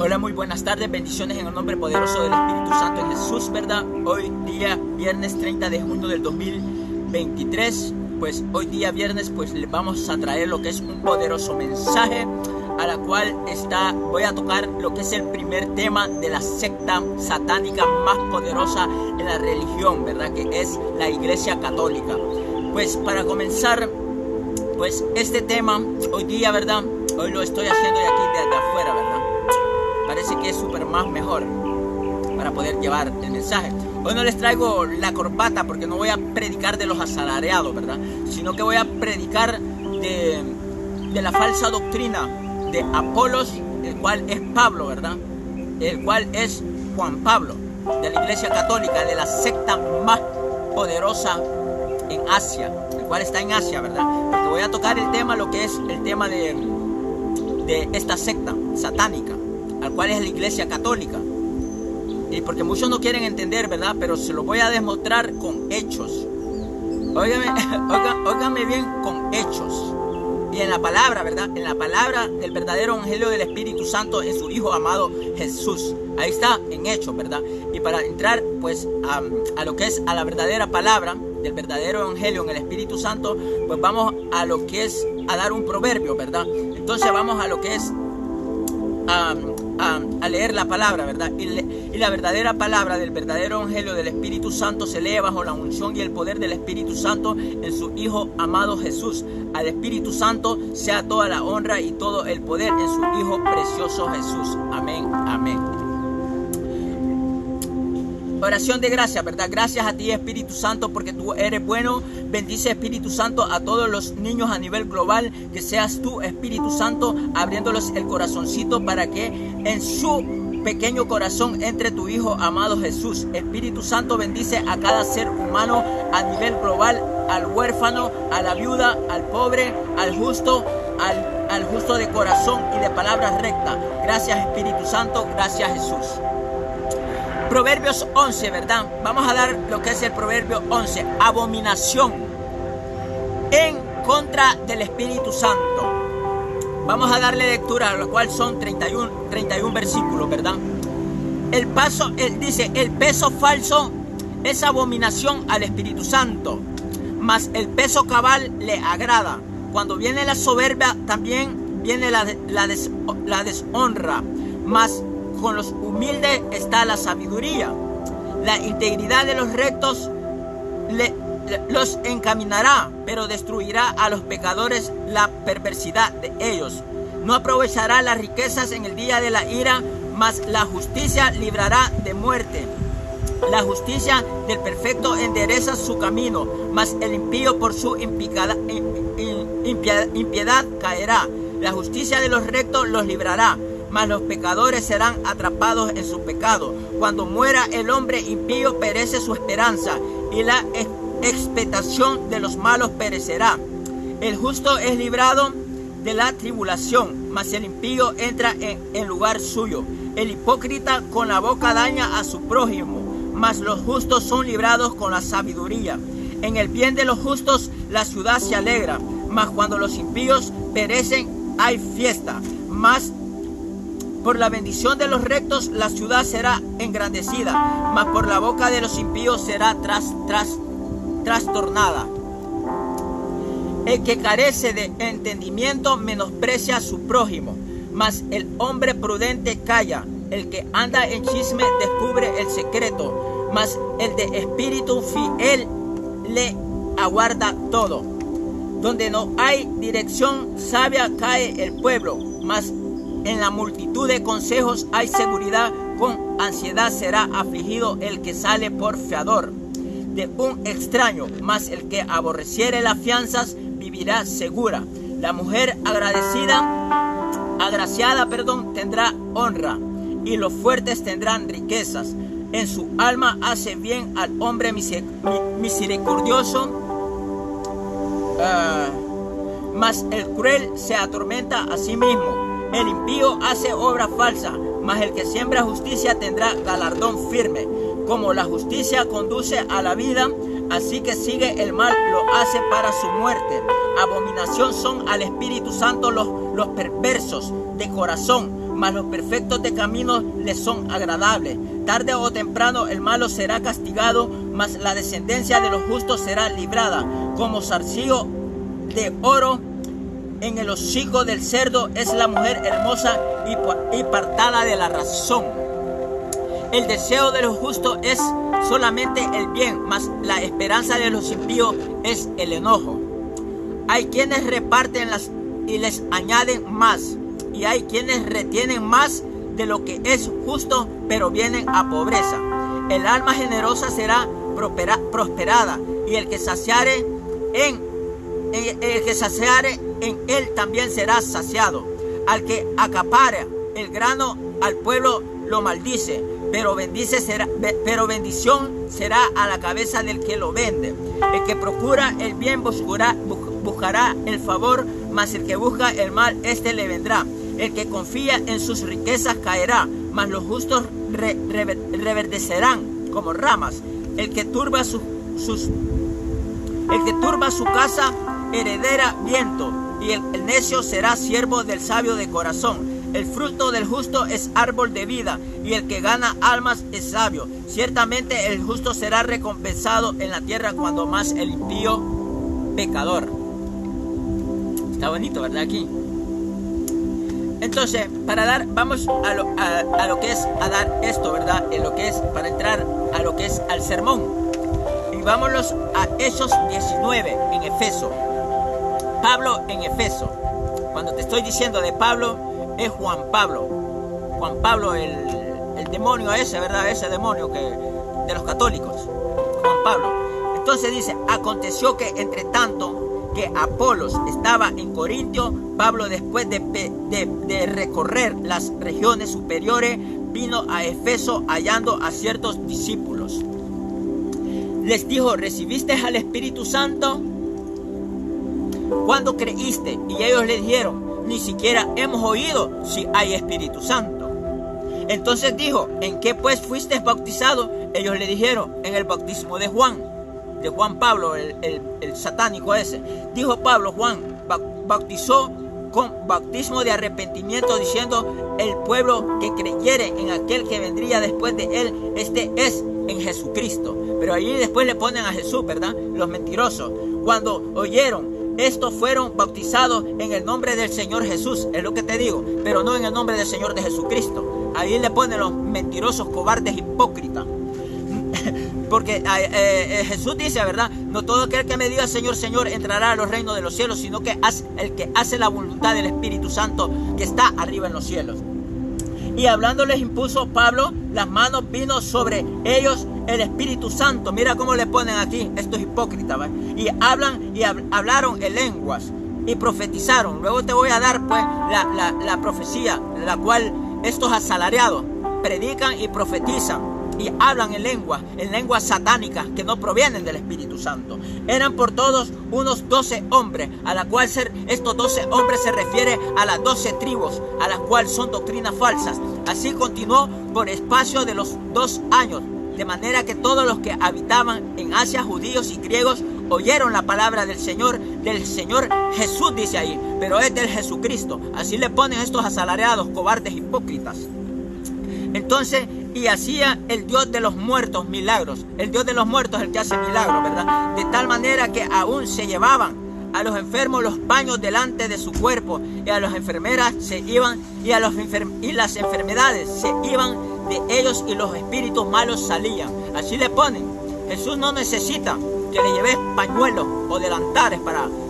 Hola, muy buenas tardes, bendiciones en el nombre poderoso del Espíritu Santo en Jesús, ¿verdad? Hoy día viernes 30 de junio del 2023, pues hoy día viernes pues les vamos a traer lo que es un poderoso mensaje, a la cual voy a tocar lo que es el primer tema de la secta satánica más poderosa en la religión, ¿verdad? Que es la Iglesia Católica. Pues para comenzar, pues este tema hoy día, ¿verdad? Hoy lo estoy haciendo de aquí desde afuera, ¿verdad? Parece que es súper más mejor para poder llevar el mensaje. Hoy no les traigo la corbata porque no voy a predicar de los asalariados, ¿verdad? Sino que voy a predicar de la falsa doctrina de Apolos, el cual es Pablo, ¿verdad? El cual es Juan Pablo, de la Iglesia Católica, de la secta más poderosa en Asia, el cual está en Asia, ¿verdad? Porque voy a tocar el tema, lo que es el tema de esta secta satánica, al cual es la Iglesia Católica. Y porque muchos no quieren entender, ¿verdad? Pero se lo voy a demostrar con hechos. Óigame bien, con hechos. Y en la palabra, ¿verdad? En la palabra del verdadero evangelio del Espíritu Santo en su Hijo amado Jesús. Ahí está, en hechos, ¿verdad? Y para entrar, pues, a lo que es a la verdadera palabra del verdadero evangelio en el Espíritu Santo, pues vamos a lo que es a dar un proverbio, ¿verdad? Entonces vamos a lo que es a leer la palabra, ¿verdad? Y la verdadera palabra del verdadero evangelio del Espíritu Santo se lee bajo la unción y el poder del Espíritu Santo en su Hijo amado Jesús. Al Espíritu Santo sea toda la honra y todo el poder en su Hijo precioso Jesús. Amén, amén. Oración de gracias, ¿verdad? Gracias a ti, Espíritu Santo, porque tú eres bueno. Bendice, Espíritu Santo, a todos los niños a nivel global. Que seas tú, Espíritu Santo, abriéndoles el corazoncito para que en su pequeño corazón entre tu Hijo amado Jesús. Espíritu Santo, bendice a cada ser humano a nivel global, al huérfano, a la viuda, al pobre, al justo de corazón y de palabras rectas. Gracias, Espíritu Santo. Gracias, Jesús. Proverbios 11, ¿verdad? Vamos a dar lo que es el Proverbio 11. Abominación en contra del Espíritu Santo. Vamos a darle lectura, lo cual son 31 versículos, ¿verdad? Dice, el peso falso es abominación al Espíritu Santo, mas el peso cabal le agrada. Cuando viene la soberbia, también viene la deshonra, mas con los humildes está la sabiduría. La integridad de los rectos los encaminará, pero destruirá a los pecadores la perversidad de ellos. No aprovechará las riquezas en el día de la ira, mas la justicia librará de muerte. La justicia del perfecto endereza su camino, mas el impío por su impiedad caerá. La justicia de los rectos los librará, mas los pecadores serán atrapados en su pecado. Cuando muera el hombre impío, perece su esperanza, y la expectación de los malos perecerá. El justo es librado de la tribulación, mas el impío entra en lugar suyo. El hipócrita con la boca daña a su prójimo, mas los justos son librados con la sabiduría. En el bien de los justos la ciudad se alegra, mas cuando los impíos perecen hay fiesta. Mas por la bendición de los rectos la ciudad será engrandecida, mas por la boca de los impíos será trastornada. El que carece de entendimiento menosprecia a su prójimo, mas el hombre prudente calla. El que anda en chisme descubre el secreto, mas el de espíritu fiel le aguarda todo. Donde no hay dirección sabia cae el pueblo, mas en la multitud de consejos hay seguridad. Con ansiedad será afligido el que sale por fiador de un extraño, mas el que aborreciere las fianzas vivirá segura. La mujer agraciada, tendrá honra, y los fuertes tendrán riquezas. En su alma hace bien al hombre misericordioso, mas el cruel se atormenta a sí mismo. El impío hace obra falsa, mas el que siembra justicia tendrá galardón firme. Como la justicia conduce a la vida, así que sigue el mal lo hace para su muerte. Abominación son al Espíritu Santo los perversos de corazón, mas los perfectos de camino les son agradables. Tarde o temprano el malo será castigado, mas la descendencia de los justos será librada. Como zarcillo de oro en el hocico del cerdo es la mujer hermosa y apartada de la razón. El deseo de los justos es solamente el bien, mas la esperanza de los impíos es el enojo. Hay quienes reparten y les añaden más, y hay quienes retienen más de lo que es justo, pero vienen a pobreza. El alma generosa será prosperada, y el que saciare en él también será saciado. Al que acapara el grano al pueblo lo maldice, pero bendición será a la cabeza del que lo vende. El que procura el bien buscará el favor, mas el que busca el mal, éste le vendrá. El que confía en sus riquezas caerá, mas los justos reverdecerán como ramas. El que turba su casa heredera viento, y el necio será siervo del sabio de corazón. El fruto del justo es árbol de vida, y el que gana almas es sabio. Ciertamente el justo será recompensado en la tierra, cuando más el impío pecador. Está bonito, ¿verdad? Aquí. Entonces, vamos a lo que es a dar esto, ¿verdad? En lo que es, para entrar a lo que es al sermón. Y vámonos a Hechos 19 en Efeso. Pablo en Efeso. Cuando te estoy diciendo de Pablo, es Juan Pablo. Juan Pablo, el demonio ese, ¿verdad? Ese demonio de los católicos. Juan Pablo. Entonces dice, aconteció que entre tanto que Apolos estaba en Corintio, Pablo, después de recorrer las regiones superiores, vino a Efeso hallando a ciertos discípulos. Les dijo, ¿recibiste al Espíritu Santo cuando creíste? Y ellos le dijeron, ni siquiera hemos oído si hay Espíritu Santo. Entonces dijo, ¿en qué pues fuiste bautizado? Ellos le dijeron, en el bautismo de Juan Pablo, el satánico ese. Dijo Pablo, Juan bautizó con bautismo de arrepentimiento, diciendo, el pueblo que creyere en aquel que vendría después de él, este es en Jesucristo. Pero allí después le ponen a Jesús, ¿verdad? Los mentirosos. Cuando oyeron, estos fueron bautizados en el nombre del Señor Jesús, es lo que te digo, pero no en el nombre del Señor de Jesucristo. Ahí le ponen los mentirosos, cobardes, hipócritas. Porque Jesús dice, ¿verdad? No todo aquel que me diga Señor, Señor entrará a los reinos de los cielos, sino que el que hace la voluntad del Espíritu Santo que está arriba en los cielos. Y hablando les impuso Pablo las manos, vino sobre ellos el Espíritu Santo. Mira cómo le ponen aquí estos hipócritas, ¿verdad? Y hablaron en lenguas y profetizaron. Luego te voy a dar pues la profecía, la cual estos asalariados predican y profetizan y hablan en lenguas satánicas que no provienen del Espíritu Santo. Eran por todos unos 12 hombres, a la cual estos 12 hombres se refiere a las 12 tribus, a las cuales son doctrinas falsas. Así continuó por espacio de los 2 años, de manera que todos los que habitaban en Asia, judíos y griegos, oyeron la palabra del Señor Jesús, dice ahí, pero es del Jesucristo. Así le ponen estos asalariados, cobardes, hipócritas. Entonces, y hacía el Dios de los muertos milagros. El Dios de los muertos es el que hace milagros, ¿verdad? De tal manera que aún se llevaban a los enfermos los paños delante de su cuerpo, y a las enfermeras se iban, y las enfermedades se iban de ellos, y los espíritus malos salían. Así le ponen. Jesús no necesita que le lleves pañuelos o delantares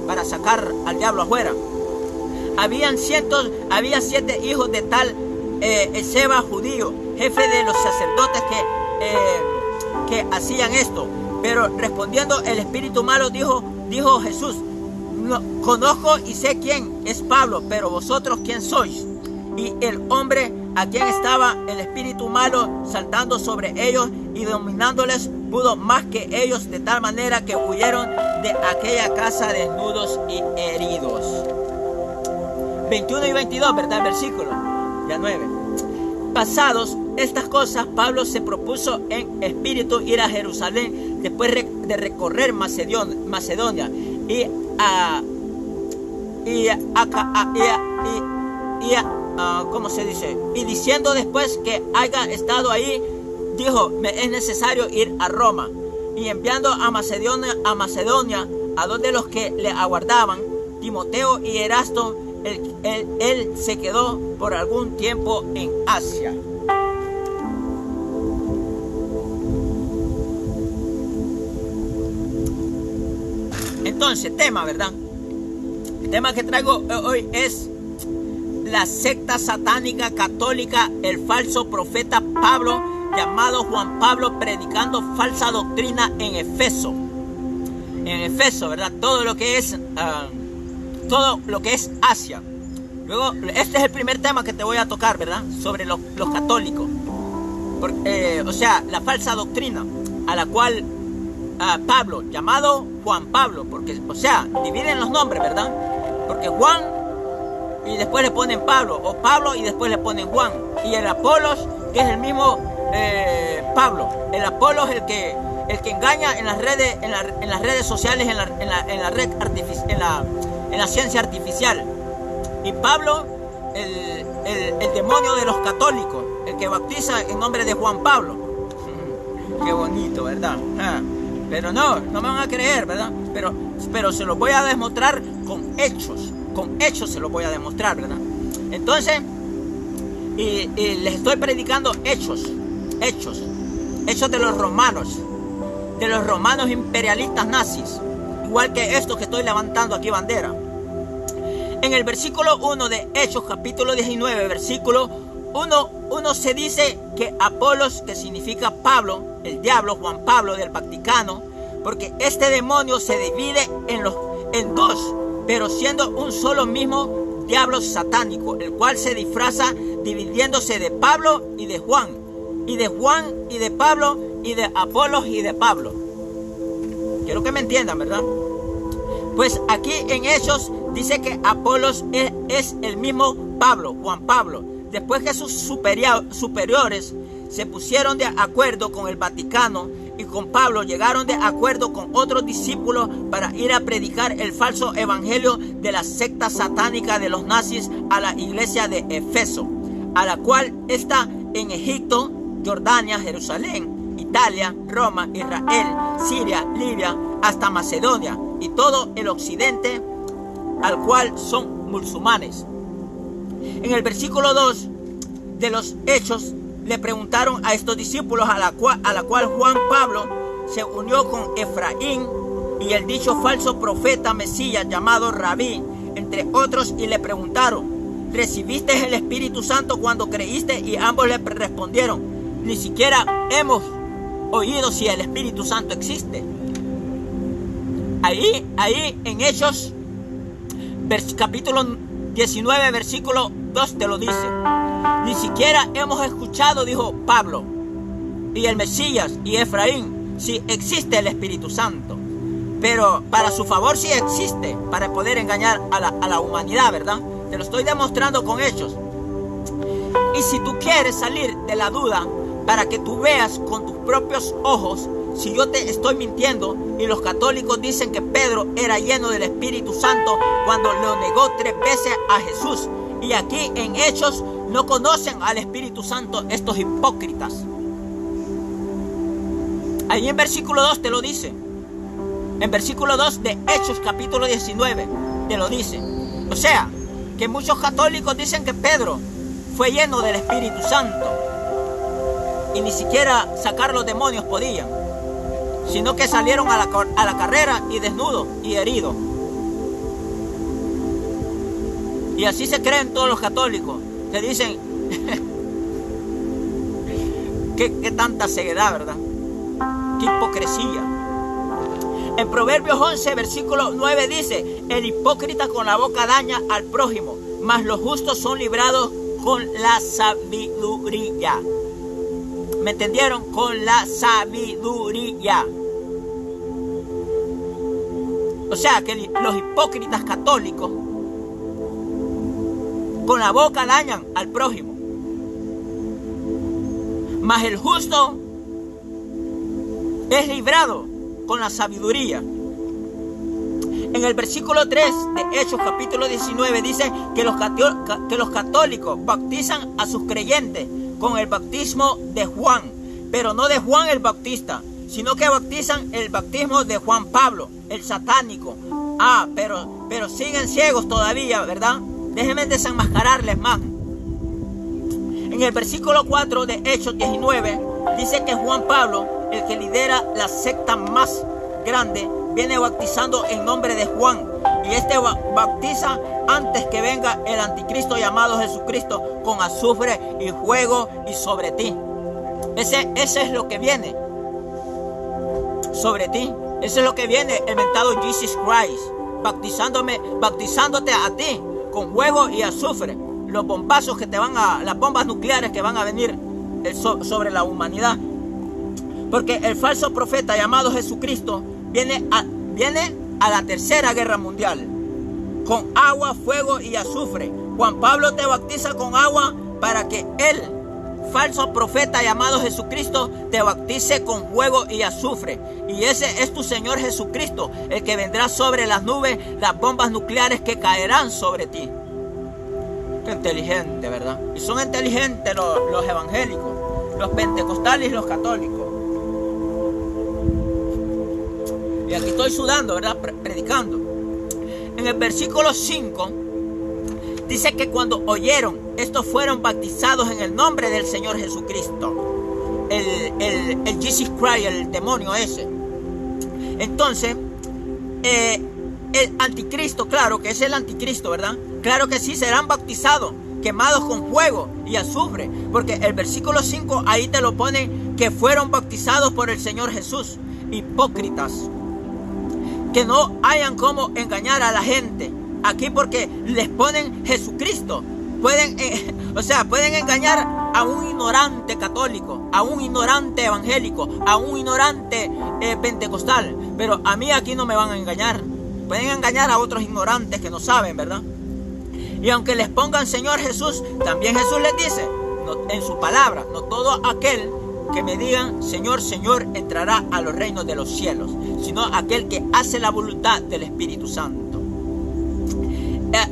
para sacar al diablo afuera. Había 7 hijos de tal Seba, judío, jefe de los sacerdotes que hacían esto. Pero respondiendo el espíritu malo, dijo Jesús, no, conozco y sé quién es Pablo, pero vosotros quién sois. Y el hombre a quien estaba el espíritu malo saltando sobre ellos y dominándoles, pudo más que ellos, de tal manera que huyeron de aquella casa desnudos y heridos. 21 y 22, ¿verdad? Versículo ya 9. Pasados estas cosas, Pablo se propuso en espíritu ir a Jerusalén después de recorrer Macedonia y ¿cómo se dice? Y diciendo después que haya estado ahí, dijo, me es necesario ir a Roma. Y enviando a Macedonia, a donde los que le aguardaban, Timoteo y Erasto, él se quedó por algún tiempo en Asia. Entonces, tema, ¿verdad? El tema que traigo hoy es la secta satánica católica, el falso profeta Pablo, llamado Juan Pablo, predicando falsa doctrina en Efeso. En Efeso, ¿verdad? Todo lo que es Asia. Luego, este es el primer tema que te voy a tocar, ¿verdad? Sobre los católicos. O sea, la falsa doctrina a la cual Pablo, llamado Juan Pablo, porque, o sea, dividen los nombres, ¿verdad? Porque Juan y después le ponen Pablo, o Pablo y después le ponen Juan. Y el Apolos, que es el mismo Pablo. El Apolos es el que engaña en las redes sociales, en la ciencia artificial. Y Pablo, el demonio de los católicos, el que bautiza en nombre de Juan Pablo. Qué bonito, ¿verdad? Pero no me van a creer, ¿verdad? Pero se los voy a demostrar con hechos. Con hechos se los voy a demostrar, ¿verdad? Entonces, y les estoy predicando hechos de los romanos imperialistas nazis, igual que estos que estoy levantando aquí bandera. En el versículo 1 de Hechos, capítulo 19, versículo 1 se dice que Apolos, que significa Pablo, el diablo, Juan Pablo del Vaticano, porque este demonio se divide en dos, pero siendo un solo mismo diablo satánico, el cual se disfraza dividiéndose de Pablo y de Juan, y de Juan y de Pablo, y de Apolos y de Pablo. Quiero que me entiendan, ¿verdad? Pues aquí en Hechos dice que Apolos es el mismo Pablo, Juan Pablo, después que sus superiores se pusieron de acuerdo con el Vaticano y con Pablo, llegaron de acuerdo con otros discípulos para ir a predicar el falso evangelio de la secta satánica de los nazis a la iglesia de Efeso, a la cual está en Egipto, Jordania, Jerusalén, Italia, Roma, Israel, Siria, Libia, hasta Macedonia y todo el occidente, al cual son musulmanes. En el versículo 2 de los Hechos le preguntaron a estos discípulos, a la cual Juan Pablo se unió con Efraín y el dicho falso profeta Mesías llamado Rabí, entre otros, y le preguntaron, ¿recibiste el Espíritu Santo cuando creíste? Y ambos le respondieron, ni siquiera hemos oído si el Espíritu Santo existe. Ahí en Hechos, capítulo 19, versículo 2 te lo dice. Ni siquiera hemos escuchado, dijo Pablo, y el Mesías y Efraín, si existe el Espíritu Santo. Pero para su favor sí existe, para poder engañar a la humanidad, ¿verdad? Te lo estoy demostrando con hechos. Y si tú quieres salir de la duda, para que tú veas con tus propios ojos si yo te estoy mintiendo, y los católicos dicen que Pedro era lleno del Espíritu Santo cuando lo negó 3 veces a Jesús. Y aquí en Hechos no conocen al Espíritu Santo estos hipócritas. Ahí en versículo 2 te lo dice. En versículo 2 de Hechos capítulo 19 te lo dice. O sea, que muchos católicos dicen que Pedro fue lleno del Espíritu Santo y ni siquiera sacar los demonios podían, sino que salieron a la carrera y desnudos y heridos. Y así se creen todos los católicos. Se dicen qué tanta ceguedad, ¿verdad? Qué hipocresía. En Proverbios 11, versículo 9 dice, el hipócrita con la boca daña al prójimo, mas los justos son librados con la sabiduría. ¿Me entendieron? Con la sabiduría. O sea que los hipócritas católicos con la boca dañan al prójimo, mas el justo es librado con la sabiduría. En el versículo 3 de Hechos capítulo 19 dice que los católicos bautizan a sus creyentes con el bautismo de Juan, pero no de Juan el Bautista, sino que bautizan el bautismo de Juan Pablo, el satánico. Pero siguen ciegos todavía, ¿verdad? Déjenme desenmascararles más. En el versículo 4 de Hechos 19 dice que Juan Pablo, el que lidera la secta más grande, viene bautizando en nombre de Juan, y este bautiza antes que venga el anticristo llamado Jesucristo con azufre y fuego y sobre ti. Ese es lo que viene sobre ti. Ese es lo que viene el mentado Jesus Christ, bautizándote a ti con fuego y azufre. Los bombazos que las bombas nucleares que van a venir sobre la humanidad. Porque el falso profeta llamado Jesucristo viene a la tercera guerra mundial con agua, fuego y azufre. Juan Pablo te bautiza con agua para que el falso profeta llamado Jesucristo te bautice con fuego y azufre. Y ese es tu Señor Jesucristo, el que vendrá sobre las nubes, las bombas nucleares que caerán sobre ti. Qué inteligente, ¿verdad? Y son inteligentes los evangélicos, los pentecostales y los católicos. Y aquí estoy sudando, ¿verdad? Predicando. En el versículo 5 dice que cuando oyeron, estos fueron bautizados en el nombre del Señor Jesucristo. El Jesus Christ, el demonio ese. Entonces, el anticristo, claro que es el anticristo, ¿verdad? Claro que sí, serán bautizados, quemados con fuego y azufre. Porque el versículo 5 ahí te lo pone que fueron bautizados por el Señor Jesús. Hipócritas, que no hayan cómo engañar a la gente aquí, porque les ponen Jesucristo. Pueden engañar a un ignorante católico, a un ignorante evangélico, a un ignorante pentecostal, pero a mí aquí no me van a engañar. Pueden engañar a otros ignorantes que no saben, ¿verdad? Y aunque les pongan Señor Jesús, también Jesús les dice en su palabra: no todo aquel que me digan Señor, Señor entrará a los reinos de los cielos, sino aquel que hace la voluntad del Espíritu Santo.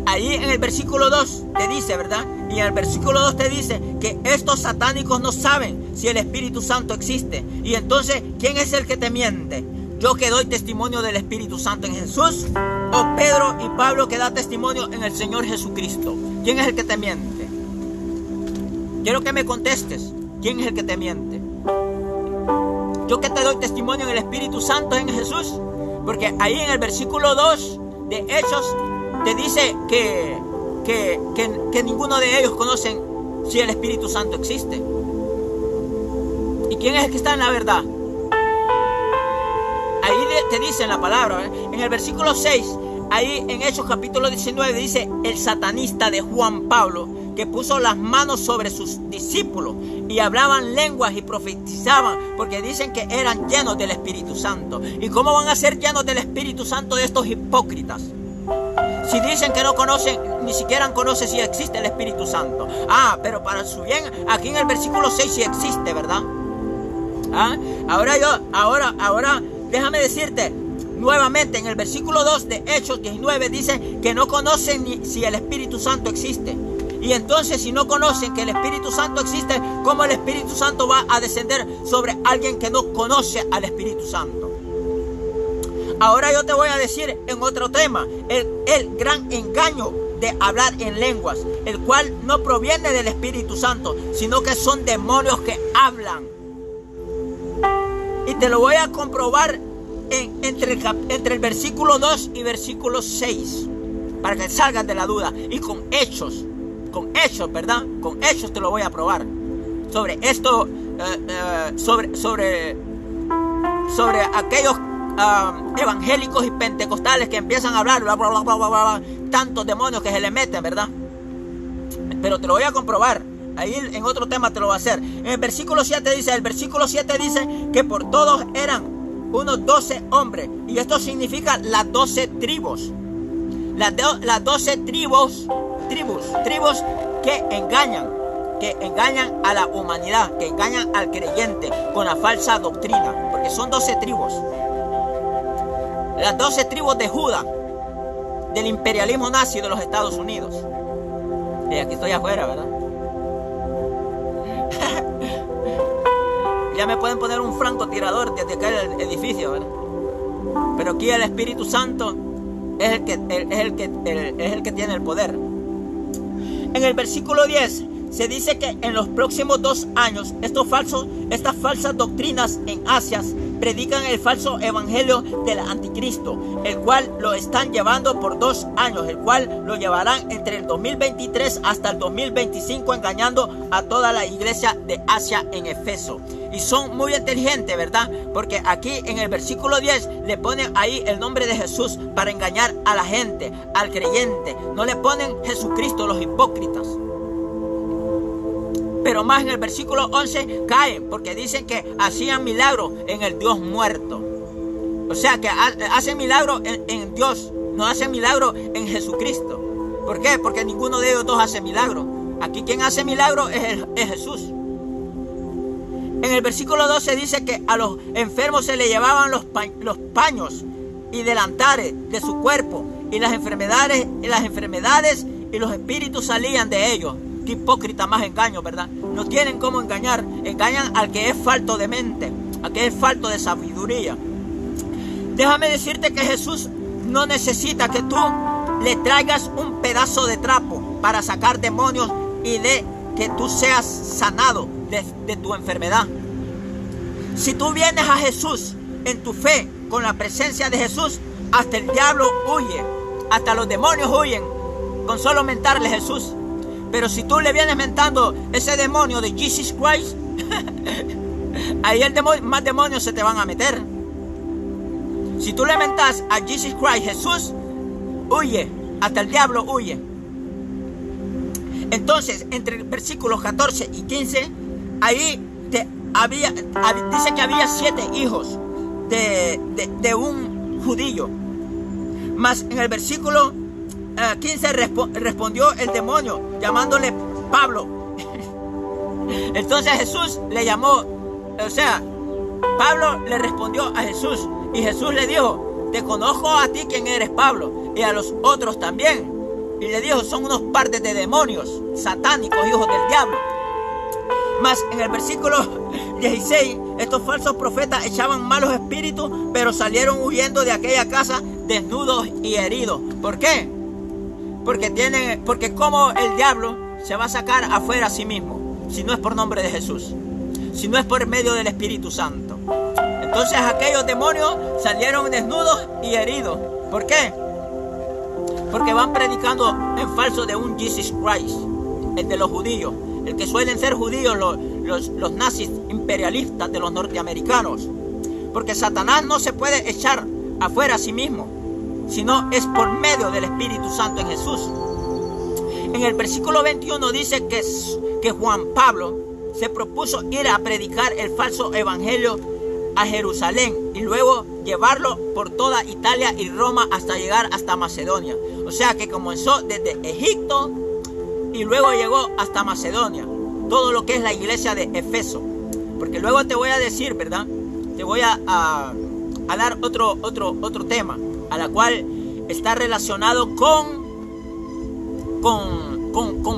Ahí en el versículo 2 te dice, ¿verdad? Y en el versículo 2 te dice que estos satánicos no saben si el Espíritu Santo existe. Y entonces, ¿quién es el que te miente? ¿Yo que doy testimonio del Espíritu Santo en Jesús? ¿O Pedro y Pablo que da testimonio en el Señor Jesucristo? ¿Quién es el que te miente? Quiero que me contestes. ¿Quién es el que te miente? ¿Yo que te doy testimonio en el Espíritu Santo en Jesús? Porque ahí en el versículo 2 de Hechos te dice que ninguno de ellos conocen si el Espíritu Santo existe. ¿Y quién es el que está en la verdad? Ahí te dice en la palabra, ¿eh? En el versículo 6, ahí en Hechos capítulo 19 dice: el satanista de Juan Pablo, que puso las manos sobre sus discípulos y hablaban lenguas y profetizaban, porque dicen que eran llenos del Espíritu Santo. ¿Y cómo van a ser llenos del Espíritu Santo de estos hipócritas? Si dicen que no conocen, ni siquiera conocen si existe el Espíritu Santo. Pero para su bien, aquí en el versículo 6 sí existe, ¿verdad? Ahora, déjame decirte nuevamente, en el versículo 2 de Hechos 19 dice que no conocen ni si el Espíritu Santo existe. Y entonces, si no conocen que el Espíritu Santo existe, ¿cómo el Espíritu Santo va a descender sobre alguien que no conoce al Espíritu Santo? Ahora yo te voy a decir en otro tema, el gran engaño de hablar en lenguas, el cual no proviene del Espíritu Santo, sino que son demonios que hablan. Y te lo voy a comprobar entre el versículo 2 y versículo 6, para que salgas de la duda. Y con hechos, ¿verdad? Con hechos te lo voy a probar. Sobre esto, sobre aquellos evangélicos y pentecostales que empiezan a hablar, bla, bla, bla, bla, bla, bla, tantos demonios que se le meten, ¿verdad? Pero te lo voy a comprobar. Ahí en otro tema te lo voy a hacer. En el versículo 7 dice, que por todos eran unos 12 hombres. Y esto significa las 12 tribus. Las 12 tribus que engañan a la humanidad, que engañan al creyente con la falsa doctrina. Porque son 12 tribus. Las 12 tribus de Judá, del imperialismo nazi de los Estados Unidos. Y aquí estoy afuera, ¿verdad? Ya me pueden poner un francotirador desde aquel edificio, ¿verdad? Pero aquí el Espíritu Santo es el que tiene el poder. En el versículo 10 se dice que en los próximos 2 años estas falsas doctrinas en Asia predican el falso evangelio del anticristo, el cual lo están llevando por 2 años, el cual lo llevarán entre el 2023 hasta el 2025, engañando a toda la iglesia de Asia en Efeso. Y son muy inteligentes, ¿verdad? Porque aquí en el versículo 10 le ponen ahí el nombre de Jesús para engañar a la gente, al creyente. No le ponen Jesucristo, los hipócritas. Pero más en el versículo 11 caen porque dicen que hacían milagros en el Dios muerto. O sea que hacen milagros en Dios, no hacen milagros en Jesucristo. ¿Por qué? Porque ninguno de ellos dos hace milagros. Aquí quien hace milagros es Jesús. En el versículo 12 dice que a los enfermos se le llevaban los paños y delantares de su cuerpo, y las enfermedades y los espíritus salían de ellos. Qué hipócrita más engaño, ¿verdad? No tienen cómo engañar. Engañan al que es falto de mente, al que es falto de sabiduría. Déjame decirte que Jesús no necesita que tú le traigas un pedazo de trapo para sacar demonios y de que tú seas sanado de tu enfermedad. Si tú vienes a Jesús en tu fe, con la presencia de Jesús, hasta el diablo huye, hasta los demonios huyen con solo mentarle Jesús. Pero si tú le vienes mentando ese demonio de Jesus Christ, ahí más demonios se te van a meter. Si tú le mentas a Jesus Christ, Jesús, huye, hasta el diablo huye. Entonces, entre versículos 14 y 15, ahí dice que había 7 hijos de un judío. Mas en el versículo 15 respondió el demonio, llamándole Pablo. Entonces Jesús le llamó, o sea, Pablo le respondió a Jesús, y Jesús le dijo: te conozco a ti quién eres, Pablo, y a los otros también. Y le dijo: son unos partes de demonios satánicos, hijos del diablo. Mas en el versículo 16, estos falsos profetas echaban malos espíritus, pero salieron huyendo de aquella casa desnudos y heridos. ¿Por qué? Porque como el diablo se va a sacar afuera a sí mismo, si no es por nombre de Jesús, si no es por medio del Espíritu Santo. Entonces aquellos demonios salieron desnudos y heridos. ¿Por qué? Porque van predicando en falso de un Jesus Christ, el de los judíos, el que suelen ser judíos los nazis imperialistas de los norteamericanos. Porque Satanás no se puede echar afuera a sí mismo, sino es por medio del Espíritu Santo en Jesús. En el versículo 21 dice que Juan Pablo se propuso ir a predicar el falso evangelio a Jerusalén y luego llevarlo por toda Italia y Roma hasta llegar hasta Macedonia. O sea que comenzó desde Egipto y luego llegó hasta Macedonia, todo lo que es la iglesia de Efeso. Porque luego te voy a decir, ¿verdad? Te voy a dar otro tema, a la cual está relacionado con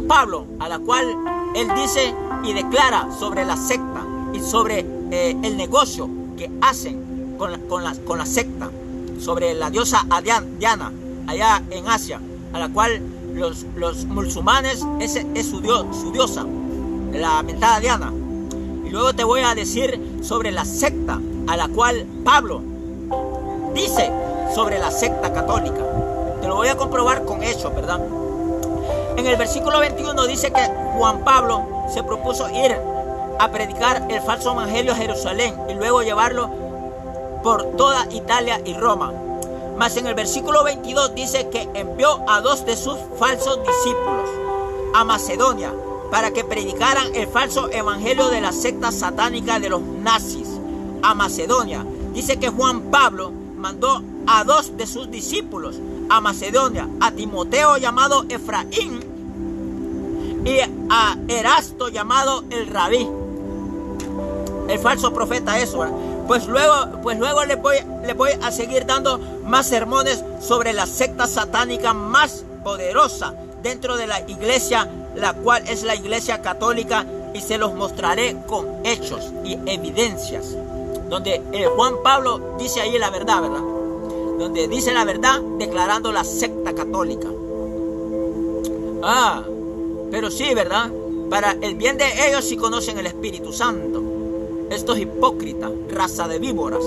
Pablo, a la cual él dice y declara sobre la secta y sobre el negocio que hacen con la secta, sobre la diosa Diana allá en Asia, a la cual los musulmanes ese es su diosa, la mentada Diana. Y luego te voy a decir sobre la secta a la cual Pablo dice sobre la secta católica. Te lo voy a comprobar con hechos, ¿verdad? En el versículo 21 dice que Juan Pablo se propuso ir a predicar el falso evangelio a Jerusalén y luego llevarlo por toda Italia y Roma. Mas en el versículo 22 dice que envió a 2 de sus falsos discípulos a Macedonia para que predicaran el falso evangelio de la secta satánica de los nazis a Macedonia. Dice que Juan Pablo mandó a 2 de sus discípulos a Macedonia, a Timoteo llamado Efraín y a Erasto llamado el Rabí. El falso profeta eso, ¿verdad? Pues luego les voy a seguir dando más sermones sobre la secta satánica más poderosa dentro de la iglesia, la cual es la iglesia católica, y se los mostraré con hechos y evidencias, donde Juan Pablo dice ahí la verdad, ¿verdad? Donde dice la verdad declarando la secta católica. Pero sí, ¿verdad? Para el bien de ellos sí conocen el Espíritu Santo. Estos hipócritas, raza de víboras.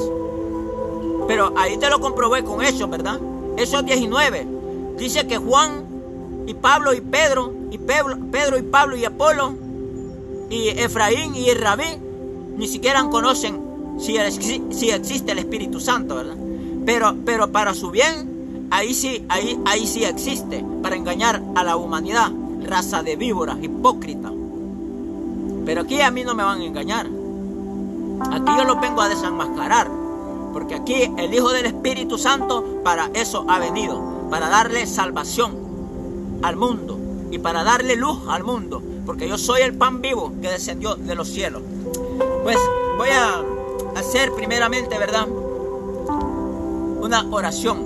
Pero ahí te lo comprobé con Hechos, ¿verdad? Hechos 19. Dice que Juan y Pablo y Pedro y Pablo y Apolo y Efraín y Rabí ni siquiera conocen si existe el Espíritu Santo, ¿verdad? Pero para su bien, ahí sí existe, para engañar a la humanidad, raza de víboras, hipócrita. Pero aquí a mí no me van a engañar. Aquí yo los vengo a desenmascarar, porque aquí el Hijo del Espíritu Santo para eso ha venido, para darle salvación al mundo y para darle luz al mundo, porque yo soy el pan vivo que descendió de los cielos. Pues voy a hacer primeramente, ¿verdad?, una oración.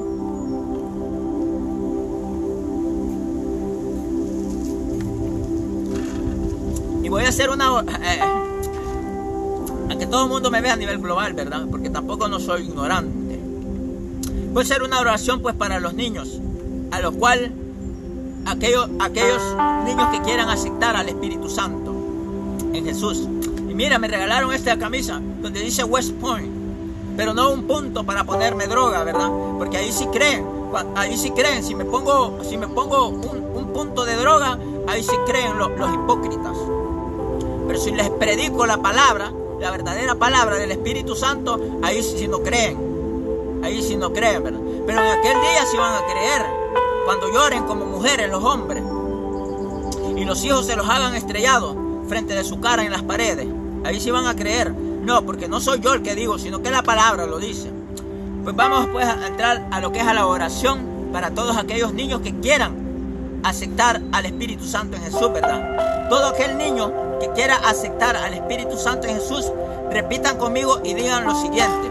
Y voy a hacer una a que todo el mundo me vea a nivel global, ¿verdad? Porque tampoco no soy ignorante. Voy a hacer una oración pues para los niños, a los cuales aquellos niños que quieran aceptar al Espíritu Santo en Jesús. Y mira, me regalaron esta camisa donde dice West Point, pero no un punto para ponerme droga, ¿verdad? Porque ahí sí creen, si me pongo un punto de droga, ahí sí creen los hipócritas. Pero si les predico la palabra, la verdadera palabra del Espíritu Santo, ahí sí no creen, ¿verdad? Pero en aquel día sí van a creer, cuando lloren como mujeres los hombres y los hijos se los hagan estrellados frente de su cara en las paredes, ahí sí van a creer. No, porque no soy yo el que digo, sino que la palabra lo dice. Pues vamos pues a entrar a lo que es a la oración para todos aquellos niños que quieran aceptar al Espíritu Santo en Jesús, ¿verdad? Todo aquel niño que quiera aceptar al Espíritu Santo en Jesús, repitan conmigo y digan lo siguiente,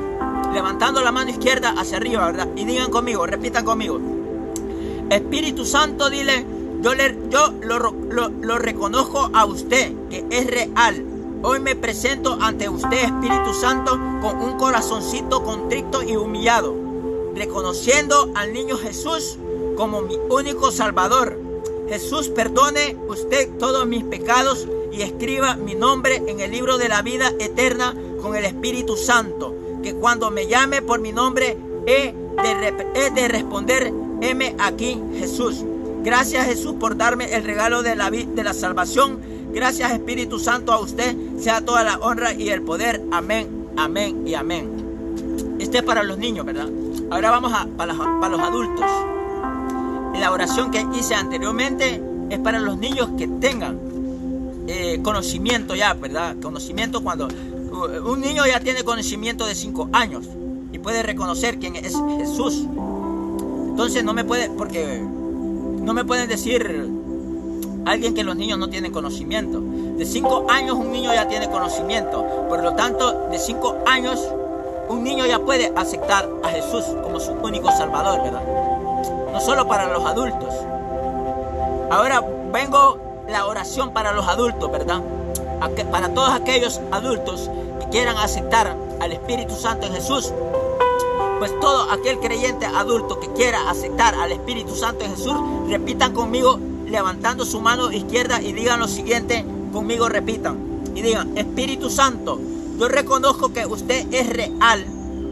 levantando la mano izquierda hacia arriba, ¿verdad? Y digan conmigo, repitan conmigo: Espíritu Santo, dile, yo lo reconozco a usted, que es real. Hoy me presento ante usted, Espíritu Santo, con un corazoncito contrito y humillado, reconociendo al niño Jesús como mi único Salvador. Jesús, perdone usted todos mis pecados y escriba mi nombre en el libro de la vida eterna con el Espíritu Santo, que cuando me llame por mi nombre he de responder: heme aquí, Jesús. Gracias, Jesús, por darme el regalo de la salvación. Gracias, Espíritu Santo, a usted sea toda la honra y el poder. Amén, amén y amén. Este es para los niños, ¿verdad? Ahora vamos para los adultos. La oración que hice anteriormente es para los niños que tengan conocimiento ya, ¿verdad? Conocimiento cuando un niño ya tiene conocimiento de 5 años y puede reconocer quién es Jesús. Entonces no me pueden decir alguien que los niños no tienen conocimiento. De 5 años un niño ya tiene conocimiento. Por lo tanto, de 5 años un niño ya puede aceptar a Jesús como su único Salvador, ¿verdad? No solo para los adultos. Ahora vengo la oración para los adultos, ¿verdad? Para todos aquellos adultos que quieran aceptar al Espíritu Santo en Jesús. Pues todo aquel creyente adulto que quiera aceptar al Espíritu Santo en Jesús, repitan conmigo levantando su mano izquierda y digan lo siguiente conmigo, repitan y digan: Espíritu Santo, yo reconozco que usted es real.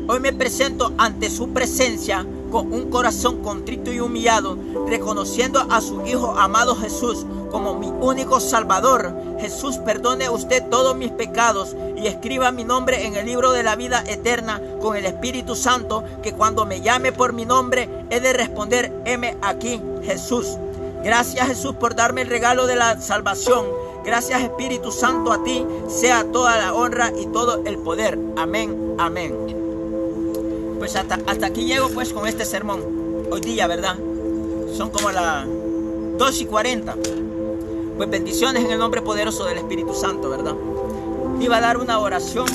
Hoy me presento ante su presencia con un corazón contrito y humillado, reconociendo a su Hijo amado Jesús como mi único Salvador. Jesús, perdone usted todos mis pecados y escriba mi nombre en el libro de la vida eterna con el Espíritu Santo, que cuando me llame por mi nombre he de responder: heme aquí, Jesús. Gracias, Jesús, por darme el regalo de la salvación. Gracias, Espíritu Santo, a ti sea toda la honra y todo el poder. Amén, amén. Pues hasta aquí llego pues con este sermón. Hoy día, ¿verdad? Son como las 2:40. Pues bendiciones en el nombre poderoso del Espíritu Santo, ¿verdad? Iba a dar una oración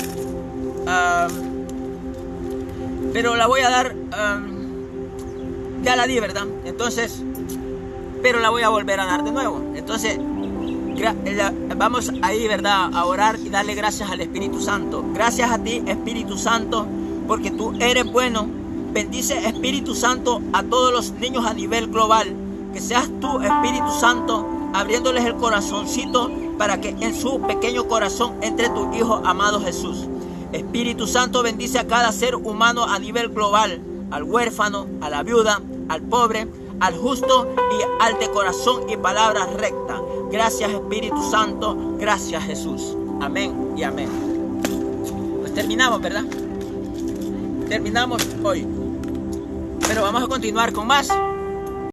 pero la voy a dar, ya la di, ¿verdad? Entonces, pero la voy a volver a dar de nuevo. Entonces, vamos ahí, ¿verdad? A orar y darle gracias al Espíritu Santo. Gracias a ti, Espíritu Santo, porque tú eres bueno. Bendice, Espíritu Santo, a todos los niños a nivel global. Que seas tú, Espíritu Santo, abriéndoles el corazoncito para que en su pequeño corazón entre tu Hijo amado Jesús. Espíritu Santo, bendice a cada ser humano a nivel global, al huérfano, a la viuda, al pobre, al justo y al de corazón y palabra recta. Gracias, Espíritu Santo, gracias, Jesús. Amén y amén. Pues terminamos, ¿verdad? Terminamos hoy. Pero vamos a continuar con más.